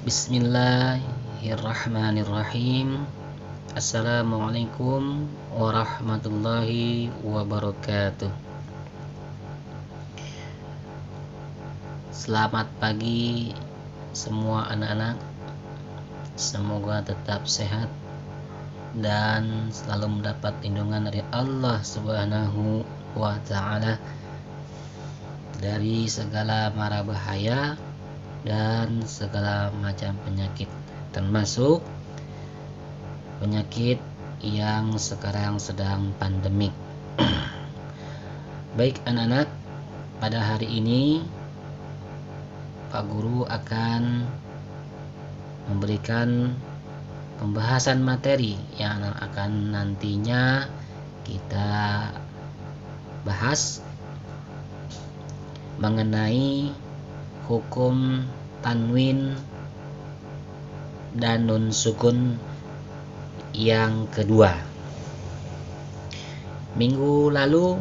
Bismillahirrahmanirrahim. Assalamualaikum warahmatullahi wabarakatuh. Selamat pagi semua anak-anak. Semoga tetap sehat dan selalu mendapat lindungan dari Allah Subhanahu wa Ta'ala dari segala mara bahaya dan segala macam penyakit, termasuk penyakit yang sekarang sedang pandemik. Baik anak-anak, pada hari ini Pak Guru akan memberikan pembahasan materi yang akan nantinya kita bahas mengenai hukum tanwin dan nun sukun yang kedua. Minggu lalu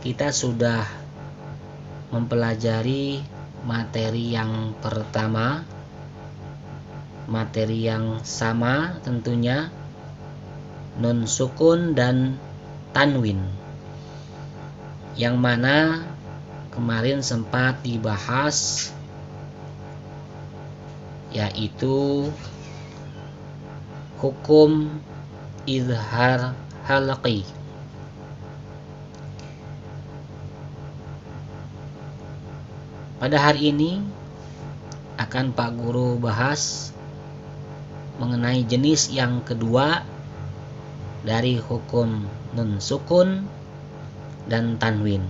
kita sudah mempelajari materi yang pertama, materi yang sama tentunya, nun sukun dan tanwin, yang mana kemarin sempat dibahas, yaitu hukum izhar halqi. Pada hari ini akan Pak Guru bahas mengenai jenis yang kedua dari hukum nun sukun dan tanwin,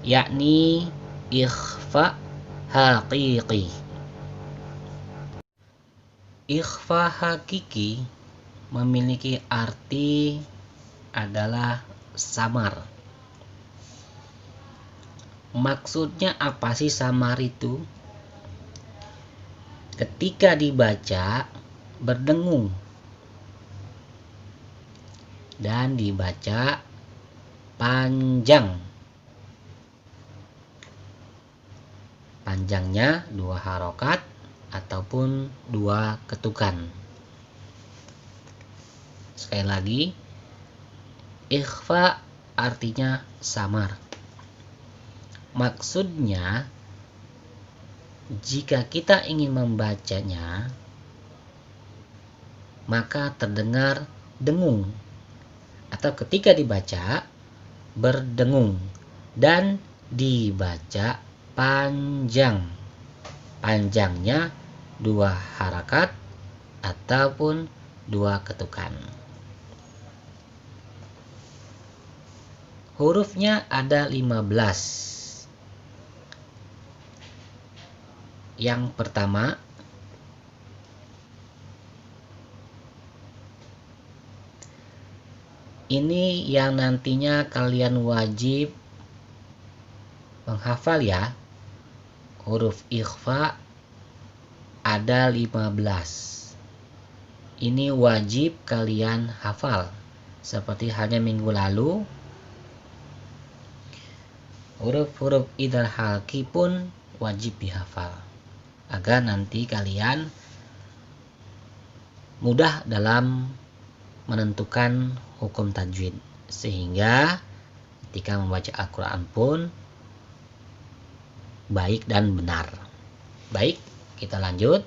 yakni ikhfa haqiqi. Ikhfa hakiki memiliki arti adalah samar. Maksudnya apa sih samar itu? Ketika dibaca berdengung dan dibaca panjang. Panjangnya 2 harokat ataupun 2 ketukan. Sekali lagi, ikhfa artinya samar. Maksudnya, jika kita ingin membacanya, maka terdengar dengung, atau ketika dibaca berdengung dan dibaca panjang. Panjangnya 2 harakat ataupun 2 ketukan. Hurufnya ada 15. Yang pertama, ini yang nantinya kalian wajib menghafal ya. Huruf ikhfa ada 15. Ini wajib kalian hafal. Seperti halnya minggu lalu, huruf-huruf idhar halqi pun wajib dihafal, agar nanti kalian mudah dalam menentukan hukum tajwid, sehingga ketika membaca Al-Quran pun baik dan benar. Baik, kita lanjut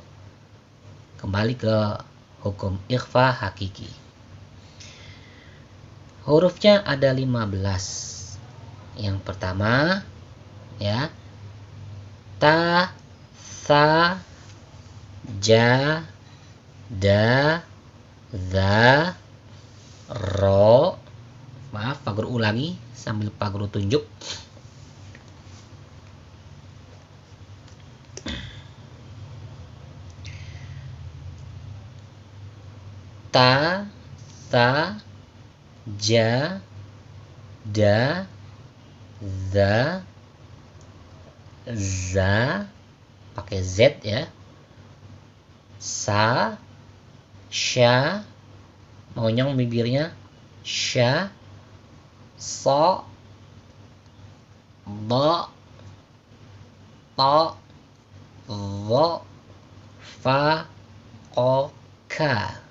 kembali ke hukum ikhfa hakiki. Hurufnya ada 15. Yang pertama ya, ta, sa, ja, da, za, ro. Maaf, Pak Guru ulangi sambil Pak Guru tunjuk. Ta, sa, ja, da, za, za, pakai z ya, sa, sya, monyong bibirnya, sya, so, do, to, dha, fa, qa, ka.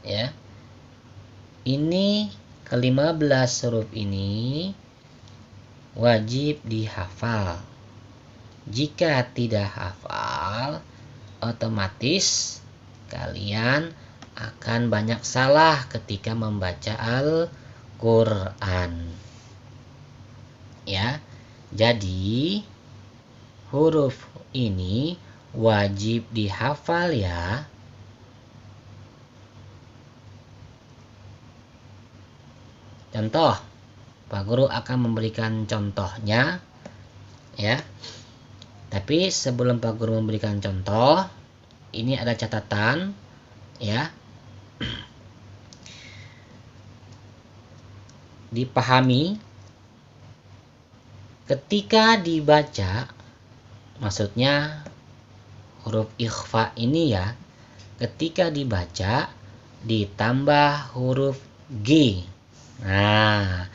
Ya. Ini ke-15 huruf ini wajib dihafal. Jika tidak hafal, otomatis kalian akan banyak salah ketika membaca Al-Quran. Ya, jadi huruf ini wajib dihafal ya. Contoh, Pak Guru akan memberikan contohnya ya. Tapi sebelum Pak Guru memberikan contoh, ini ada catatan ya. Dipahami ketika dibaca, maksudnya huruf ikhfa ini ya, ketika dibaca ditambah huruf G. Nah,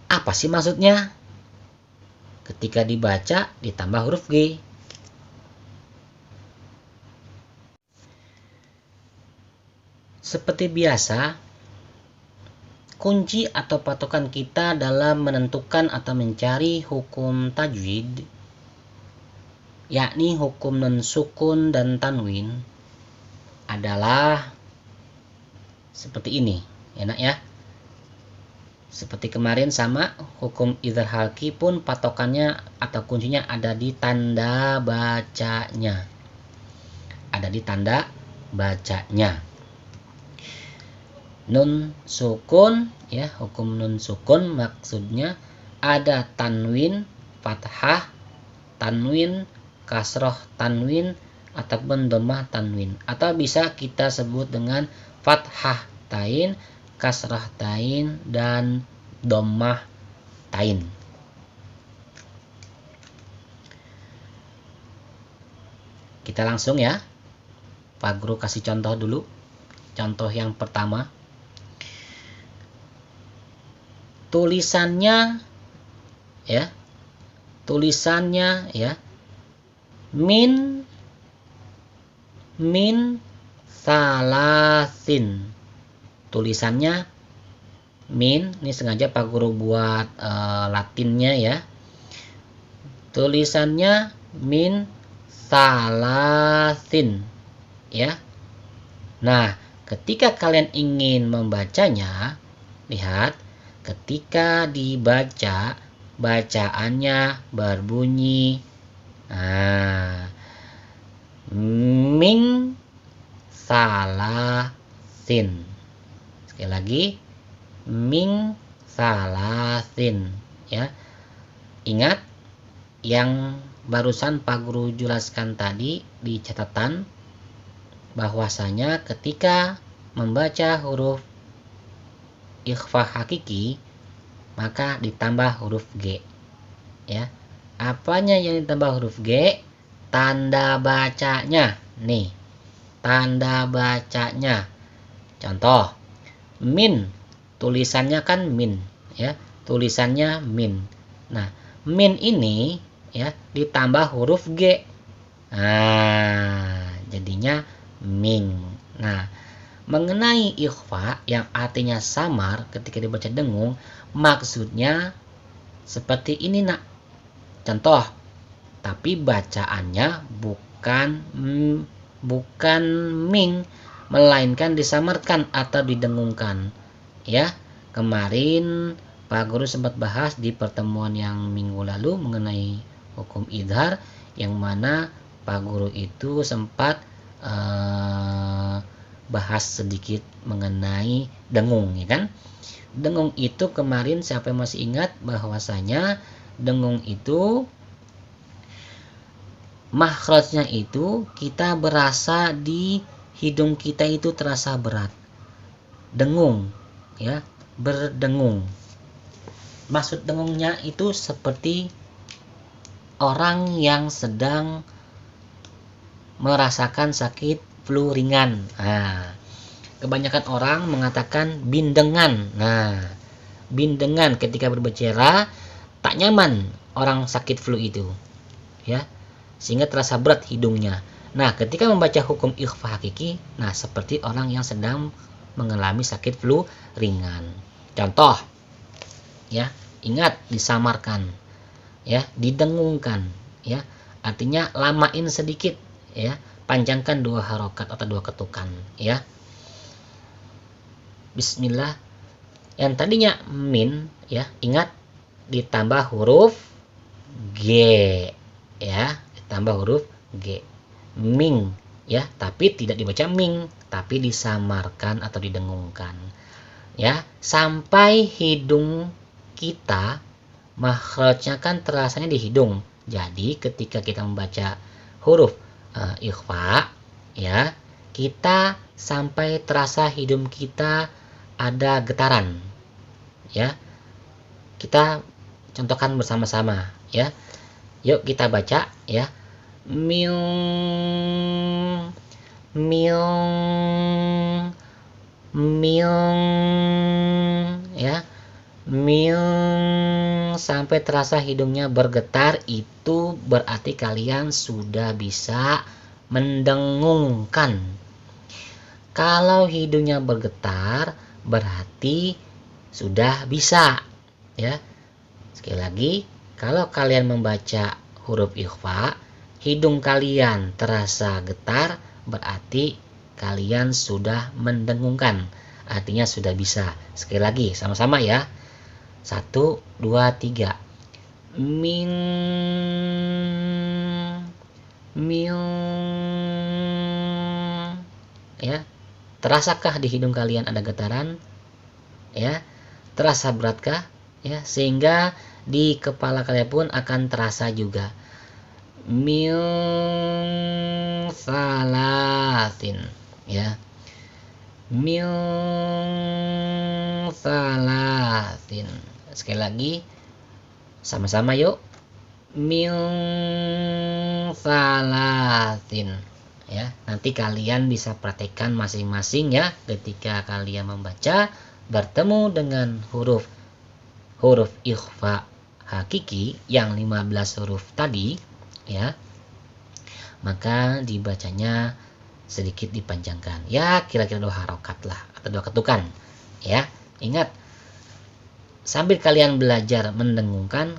apa sih maksudnya? Ketika dibaca ditambah huruf G. Seperti biasa, kunci atau patokan kita dalam menentukan atau mencari hukum tajwid, yakni hukum nun sukun dan tanwin, adalah seperti ini. Enak ya? Seperti kemarin sama, hukum idhar halki pun patokannya atau kuncinya ada di tanda bacanya. Ada di tanda bacanya. Nun sukun ya, hukum nun sukun maksudnya ada tanwin, fathah, tanwin, kasroh tanwin, ataupun dhammah tanwin. Atau bisa kita sebut dengan fathah tain, kasrah tain, dan dhammah tain. Kita langsung ya. Pak Guru kasih contoh dulu. Contoh yang pertama. Tulisannya ya. Tulisannya ya. Min salasin. Tulisannya min, ini sengaja Pak Guru buat latinnya ya. Tulisannya min salasin ya. Nah, ketika kalian ingin membacanya, lihat, ketika dibaca, bacaannya berbunyi min salasin. Sekali lagi, min salasin ya. Ingat yang barusan Pak Guru jelaskan tadi di catatan, bahwasanya ketika membaca huruf ikhfa hakiki maka ditambah huruf G ya. Apanya yang ditambah huruf G? Tanda bacanya. Nih, tanda bacanya. Contoh, min, tulisannya kan min ya, tulisannya min. Nah, min ini ya ditambah huruf G. Nah, jadinya min. Nah, mengenai ikhfa yang artinya samar ketika dibaca dengung, maksudnya seperti ini nak. Contoh, tapi bacaannya bukan ming, melainkan disamarkan atau didengungkan ya. Kemarin Pak Guru sempat bahas di pertemuan yang minggu lalu mengenai hukum idhar, yang mana Pak Guru itu sempat bahas sedikit mengenai dengung ya kan. Dengung itu kemarin siapa yang masih ingat bahwasanya dengung itu makhrajnya itu kita berasa di hidung kita itu terasa berat. Dengung ya, berdengung. Maksud dengungnya itu seperti orang yang sedang merasakan sakit flu ringan. Nah, kebanyakan orang mengatakan bindengan. Nah, bindengan ketika berbicara tak nyaman orang sakit flu itu. Ya. sehingga terasa berat hidungnya. Nah, ketika membaca hukum ikhfa hakiki, nah seperti orang yang sedang mengalami sakit flu ringan. Contoh, ya, ingat disamarkan, ya, didengungkan, ya. Artinya lamain sedikit, ya, panjangkan 2 harokat atau 2 ketukan, ya. Bismillah. Yang tadinya min, ya, ingat ditambah huruf G, ya, ditambah huruf G. Ming, ya, tapi tidak dibaca ming, tapi disamarkan atau didengungkan, ya, sampai hidung kita makhrajnya kan terasanya di hidung. Jadi ketika kita membaca huruf ikhfa, ya, kita sampai terasa hidung kita ada getaran, ya. Kita contohkan bersama-sama, ya. Yuk kita baca, ya. Miung, miung, miung, ya. Miung sampai terasa hidungnya bergetar, itu berarti kalian sudah bisa mendengungkan. Kalau hidungnya bergetar berarti sudah bisa, ya. Sekali lagi, kalau kalian membaca huruf ikhfa, hidung kalian terasa getar, berarti kalian sudah mendengungkan. Artinya sudah bisa. Sekali lagi, sama-sama ya. 1, 2, 3. Min, miung. Ya. Terasakah di hidung kalian ada getaran? Ya. Terasa beratkah? Ya, sehingga di kepala kalian pun akan terasa juga. Min salatin, ya. Min salatin. Sekali lagi, sama-sama yuk. Min salatin, ya. Nanti kalian bisa praktekkan masing-masing, ya, ketika kalian membaca bertemu dengan huruf ikhfa hakiki yang 15 huruf tadi, ya, maka dibacanya sedikit dipanjangkan, ya, kira-kira 2 harokat lah atau 2 ketukan, ya. Ingat, sambil kalian belajar mendengungkan,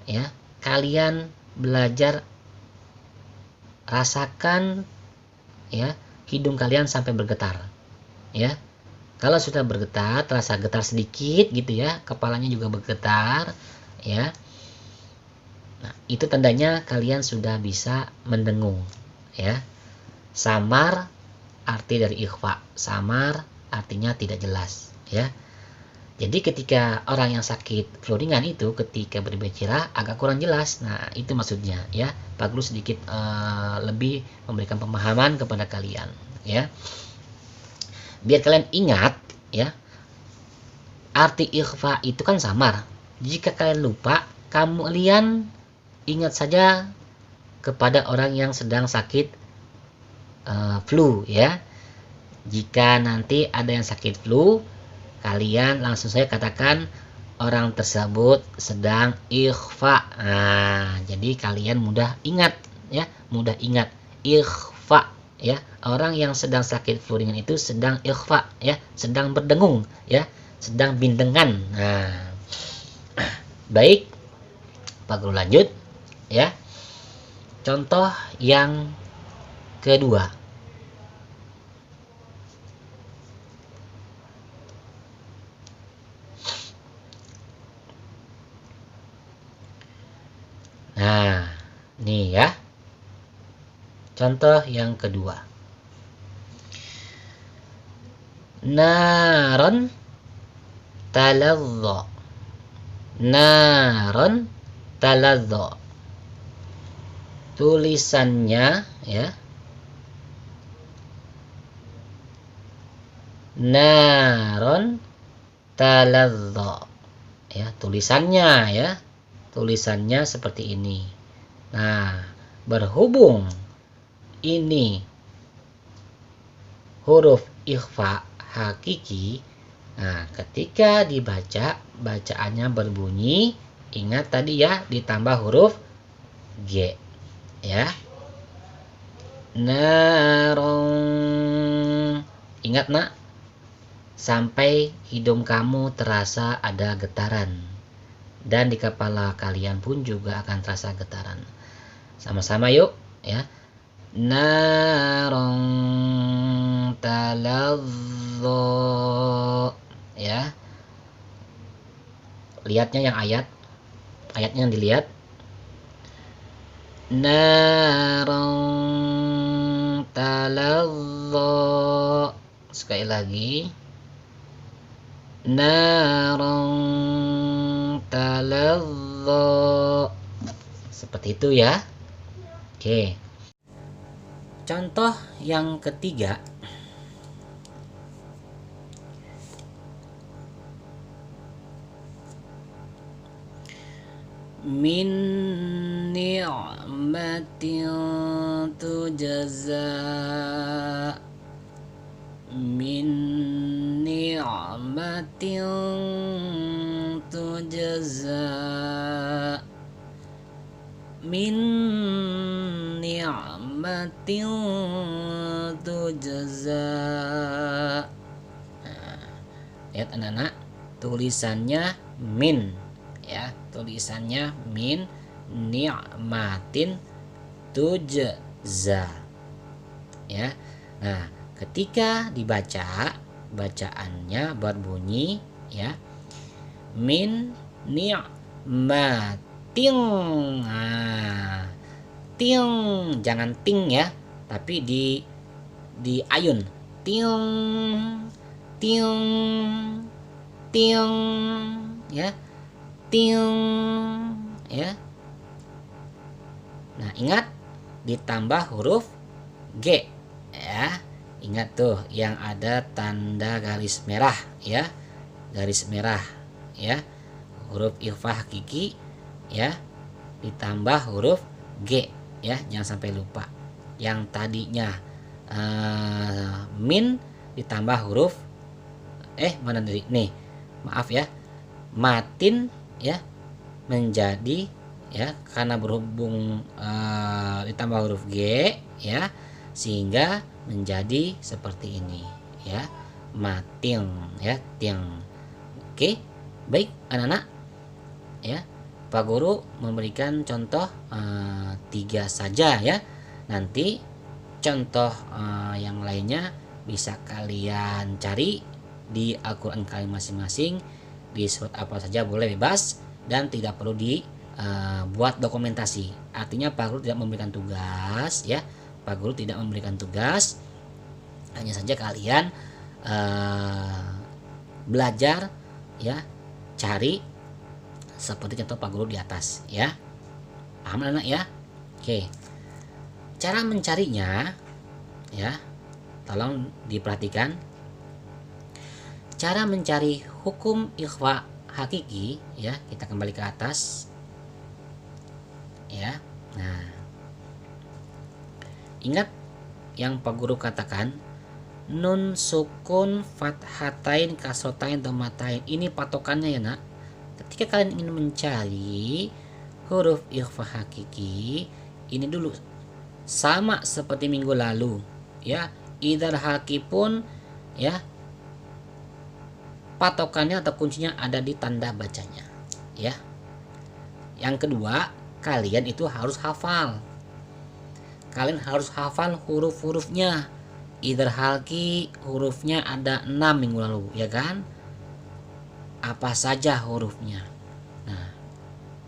ya, kalian belajar rasakan, ya, hidung kalian sampai bergetar, ya. Kalau sudah bergetar, terasa getar sedikit gitu, ya, kepalanya juga bergetar, ya. Nah, itu tandanya kalian sudah bisa mendengung, ya. Samar arti dari ikhfa. Samar artinya tidak jelas, ya. Jadi ketika orang yang sakit flu ringan itu ketika berbicara agak kurang jelas. Nah, itu maksudnya, ya. Pak Guru sedikit lebih memberikan pemahaman kepada kalian, ya. Biar kalian ingat, ya, arti ikhfa itu kan samar. Jika kalian lupa, kalian ingat saja kepada orang yang sedang sakit flu, ya. Jika nanti ada yang sakit flu, kalian langsung saja katakan orang tersebut sedang ikhfa. Nah, jadi kalian mudah ingat, ya, mudah ingat ikhfa, ya. Orang yang sedang sakit flu ringan itu sedang ikhfa, ya, sedang berdengung, ya, sedang bindengan. Nah, baik, Pak Guru lanjut, ya. Contoh yang kedua. Nah, nih, ya. Contoh yang kedua. Naron taladza. Naron taladza. Tulisannya, ya. Naron taladza. Ya, tulisannya, ya. Tulisannya seperti ini. Nah, berhubung ini huruf ikhfa hakiki, nah, ketika dibaca, bacaannya berbunyi, ingat tadi, ya, ditambah huruf G, ya. Narong. Ingat nak, sampai hidung kamu terasa ada getaran, dan di kepala kalian pun juga akan terasa getaran. Sama-sama yuk ya. Narong talazzo, ya. Lihatnya yang ayatnya yang dilihat. Narong talazzo. Sekali lagi. Narong talazzo. Seperti itu ya. Oke. Contoh yang ketiga. Min ni'matin tujza. Min ni'matin tujza. Min ni'matin tujza. Lihat anak-anak, tulisannya min, ya, tulisannya min ni'matin tujza, ya. Nah, ketika dibaca, bacaannya berbunyi ya, min ni'matin. Nah, ting, jangan ting ya, tapi di ayun, ting ting ting, ya, ting, ya. Nah, ingat ditambah huruf G, ya. Ingat tuh yang ada tanda garis merah, ya, garis merah, ya, huruf ikhfa hakiki, ya, ditambah huruf G, ya, jangan sampai lupa. Yang tadinya min ditambah huruf mana nih, maaf ya, matin, ya, menjadi, ya, karena berhubung ditambah huruf G, ya, sehingga menjadi seperti ini, ya, mating, ya, ting. Oke, baik anak-anak, ya, Pak Guru memberikan contoh 3 saja, ya. Nanti contoh yang lainnya bisa kalian cari di Al-Quran kalian masing-masing, di surat apa saja boleh, bebas, dan tidak perlu dibuat dokumentasi. Artinya Pak Guru tidak memberikan tugas, ya, Pak Guru tidak memberikan tugas, hanya saja kalian belajar, ya, cari seperti contoh Pak Guru di atas, ya. Paham anak ya? Oke, cara mencarinya, ya, tolong diperhatikan. Cara mencari hukum ikhfa hakiki, ya, kita kembali ke atas, ya. Nah, ingat yang Pak Guru katakan, nun sukun fathatain kasrotain domatain, ini patokannya ya nak. Ketika kalian ingin mencari huruf ikhfa hakiki, ini dulu sama seperti minggu lalu, ya, idhar haki pun, ya, patokannya atau kuncinya ada di tanda bacanya, ya. Yang kedua, kalian itu harus hafal. Kalian harus hafal huruf-hurufnya. Idhar halki hurufnya ada 6 minggu lalu, ya kan? Apa saja hurufnya. Nah,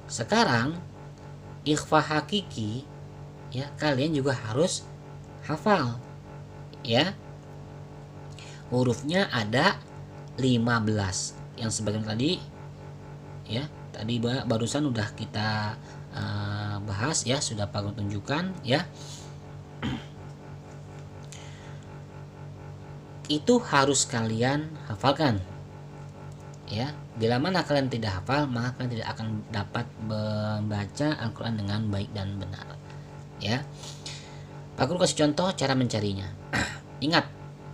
sekarang ikhfa hakiki, ya, kalian juga harus hafal, ya. Hurufnya ada 15 yang sebagian tadi, ya, tadi barusan udah kita bahas, ya, sudah Pak Guru tunjukkan, ya. Itu harus kalian hafalkan, ya. Bila mana kalian tidak hafal, maka kalian tidak akan dapat membaca Al-Quran dengan baik dan benar, ya. Pak Guru kasih contoh cara mencarinya. Ingat,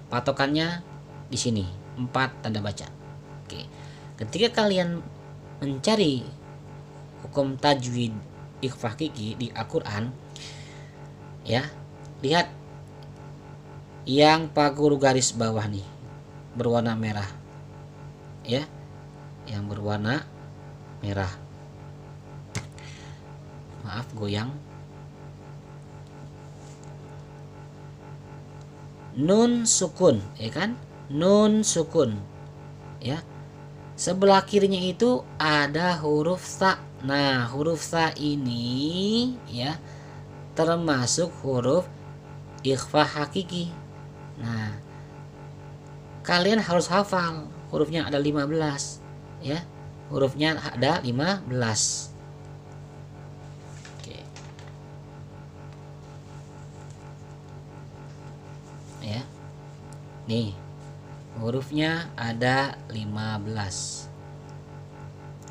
patokannya di sini 4 tanda baca. Oke, ketika kalian mencari hukum tajwid ikhfa hakiki di Al-Quran, Ya, lihat yang pagar garis bawah nih berwarna merah, ya, yang berwarna merah. Maaf, goyang. Nun sukun, ya kan? Nun sukun, ya. Sebelah kirinya itu ada huruf sa. Nah, huruf sa ini ya termasuk huruf ikhfa hakiki. Nah, kalian harus hafal hurufnya ada 15, ya. Hurufnya ada 15. Oke. Ya. Nih, hurufnya ada 15.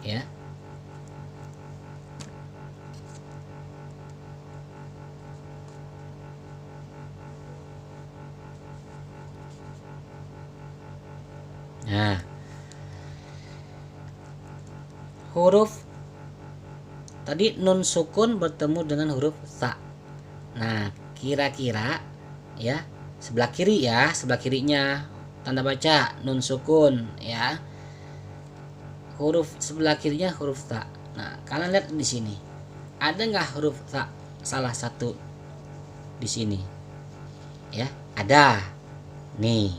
Ya. Nah, huruf tadi nun sukun bertemu dengan huruf sa. Nah, kira-kira ya, sebelah kiri ya, sebelah kirinya tanda baca nun sukun ya. Huruf sebelah kirinya huruf ta. Nah, kalian lihat di sini. Ada nggak huruf ta salah satu di sini? Ya, ada. Nih.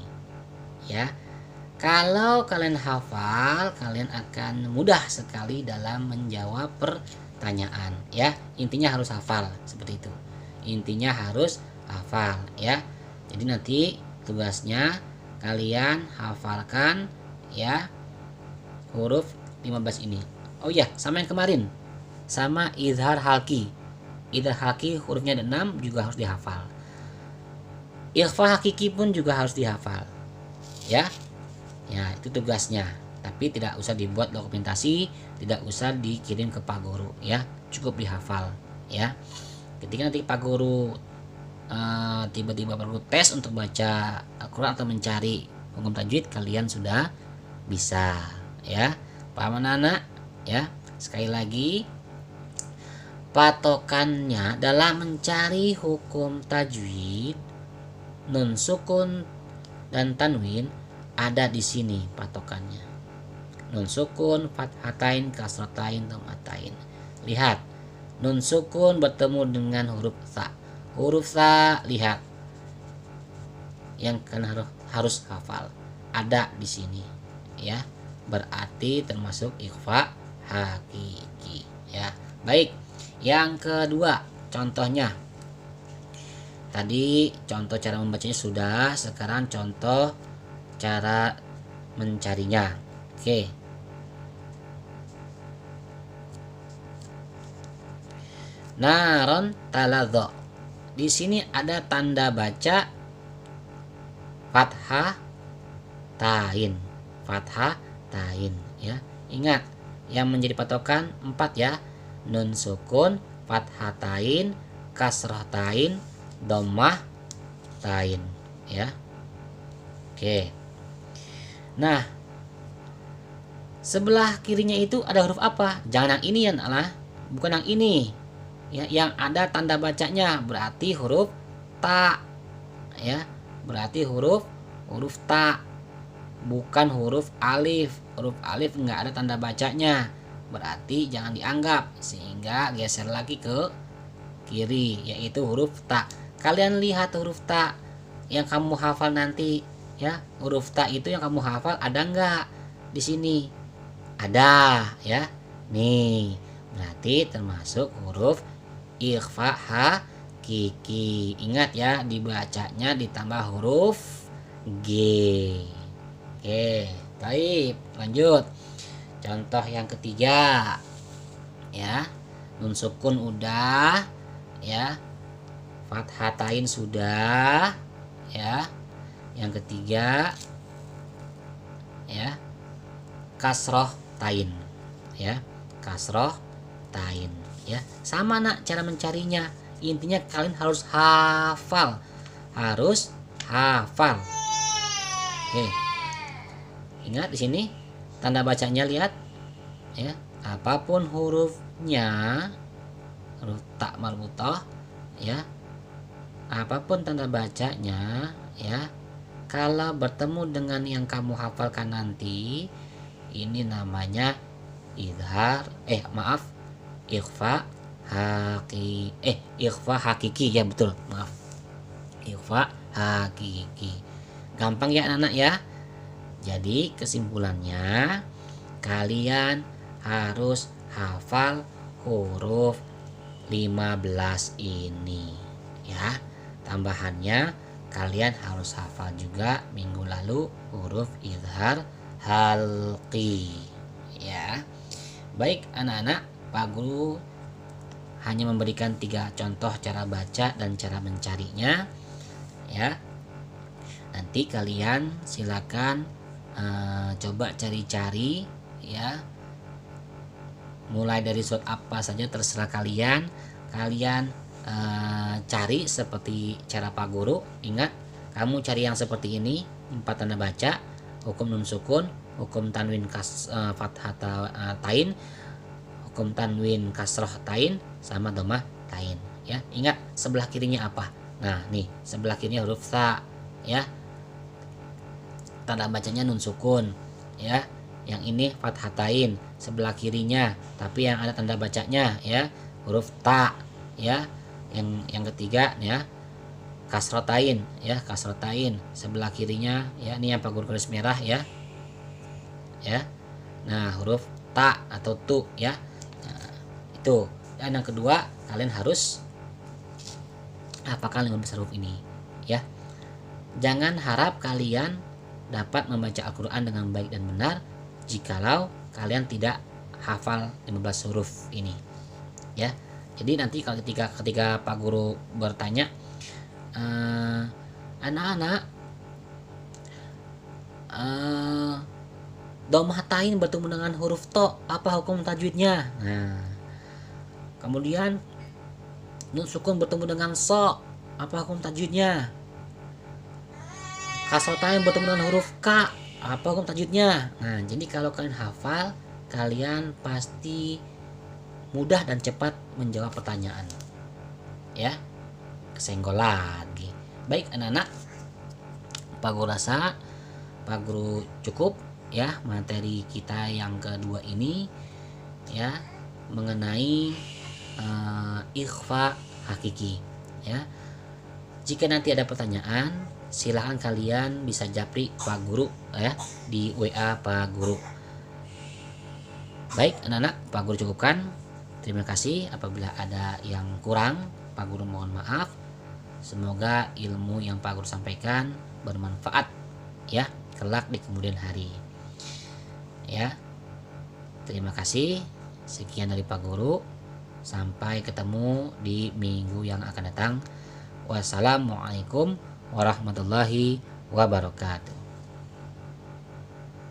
Ya. Kalau kalian hafal, kalian akan mudah sekali dalam menjawab pertanyaan, ya. Intinya harus hafal seperti itu. Intinya harus hafal, ya. Jadi nanti tugasnya kalian hafalkan ya huruf 15 ini. Oh ya, sama yang kemarin. Sama izhar halki. Izhar halki hurufnya ada 6 juga harus dihafal. Ikhfa hakiki pun juga harus dihafal. Ya. Ya, itu tugasnya. Tapi tidak usah dibuat dokumentasi, tidak usah dikirim ke Pak Guru, ya. Cukup dihafal, ya. Ketika nanti Pak Guru tiba-tiba perlu tes untuk baca Al-Quran atau mencari hukum tajwid, kalian sudah bisa, ya. Paham anak-anak? Ya. Sekali lagi, patokannya dalam mencari hukum tajwid, nun sukun dan tanwin ada di sini patokannya. Nun sukun, fathatain, kasratain, dhammatain. Lihat, nun sukun bertemu dengan huruf sa. Huruf sa, lihat, yang kan harus hafal ada di sini, ya. Berarti termasuk ikhfa hakiki, ya. Baik, yang kedua contohnya. Tadi contoh cara membacanya sudah, sekarang contoh cara mencarinya. Oke. Naron taladho. Di sini ada tanda baca fathah tain. Fathah tain, ya. Ingat, yang menjadi patokan 4 ya. Nun sukun, fathah tain, kasrah tain, dhammah tain, ya. Oke. Nah, sebelah kirinya itu ada huruf apa? Jangan yang ini ya, nah, bukan yang ini. Ya, yang ada tanda bacanya berarti huruf ta. Ya, berarti huruf ta, bukan huruf alif. Huruf alif nggak ada tanda bacanya, berarti jangan dianggap, sehingga geser lagi ke kiri, yaitu huruf ta. Kalian lihat huruf ta yang kamu hafal nanti. Ya, huruf ta itu yang kamu hafal ada nggak di sini? Ada, ya. Nih, berarti termasuk huruf ikhfa hakiki. Ingat ya, dibacanya ditambah huruf G. Oke, baik, lanjut. Contoh yang ketiga, ya. Nun sukun udah, ya. Fathatain sudah, ya. Yang ketiga, ya, kasroh tain, ya, kasroh tain, ya. Sama nak cara mencarinya. Intinya kalian harus hafal, harus hafal. Oke, ingat di sini tanda bacanya, lihat, ya. Apapun hurufnya, huruf ta marbutah, ya, apapun tanda bacanya ya, kalau bertemu dengan yang kamu hafalkan nanti, ini namanya idhar ikhfa ikhfa hakiki ya, betul, maaf, ikhfa hakiki. Gampang ya anak-anak ya. Jadi kesimpulannya, kalian harus hafal huruf 15 ini ya. Tambahannya, kalian harus hafal juga minggu lalu huruf idhar halqi ya. Baik anak-anak, Pak Guru hanya memberikan 3 contoh cara baca dan cara mencarinya ya. Nanti kalian silakan coba cari-cari ya, mulai dari surat apa saja terserah kalian cari seperti cara Pak Guru. Ingat, kamu cari yang seperti ini, 4 tanda baca, hukum nun sukun, hukum tanwin fathah tain, hukum tanwin kasroh tain, sama domah tain ya. Ingat sebelah kirinya apa? Nah nih, sebelah kirinya huruf ta ya, tanda bacanya nun sukun ya. Yang ini fathatain sebelah kirinya, tapi yang ada tanda bacanya ya huruf ta ya. Yang ketiga ya kasrotain ya, kasrotain sebelah kirinya ya. Ini yang Pak Guru garis merah ya. Nah huruf ta atau tu ya. Nah, itu. Dan yang kedua, kalian harus hafalkan 15 huruf ini ya. Jangan harap kalian dapat membaca Al-Quran dengan baik dan benar jikalau kalian tidak hafal 15 huruf ini ya. Jadi nanti kalau ketika Pak Guru bertanya, anak-anak, domah tain bertemu dengan huruf to, apa hukum tajwidnya? Nah, kemudian nun sukun bertemu dengan so, apa hukum tajwidnya? Kasrotain bertemu dengan huruf K, apa hukum tajwidnya? Nah, jadi kalau kalian hafal, kalian pasti mudah dan cepat menjawab pertanyaan ya. Kesenggol lagi. Baik anak-anak, Pak Guru rasa Pak Guru cukup ya materi kita yang kedua ini ya, mengenai ikhfa hakiki ya. Jika nanti ada pertanyaan, silahkan kalian bisa japri Pak Guru ya di WA Pak Guru. Baik anak-anak, Pak Guru cukupkan. Terima kasih. Apabila ada yang kurang, Pak Guru mohon maaf. Semoga ilmu yang Pak Guru sampaikan bermanfaat ya kelak di kemudian hari ya. Terima kasih. Sekian dari Pak Guru. Sampai ketemu di minggu yang akan datang. Wassalamualaikum warahmatullahi wabarakatuh.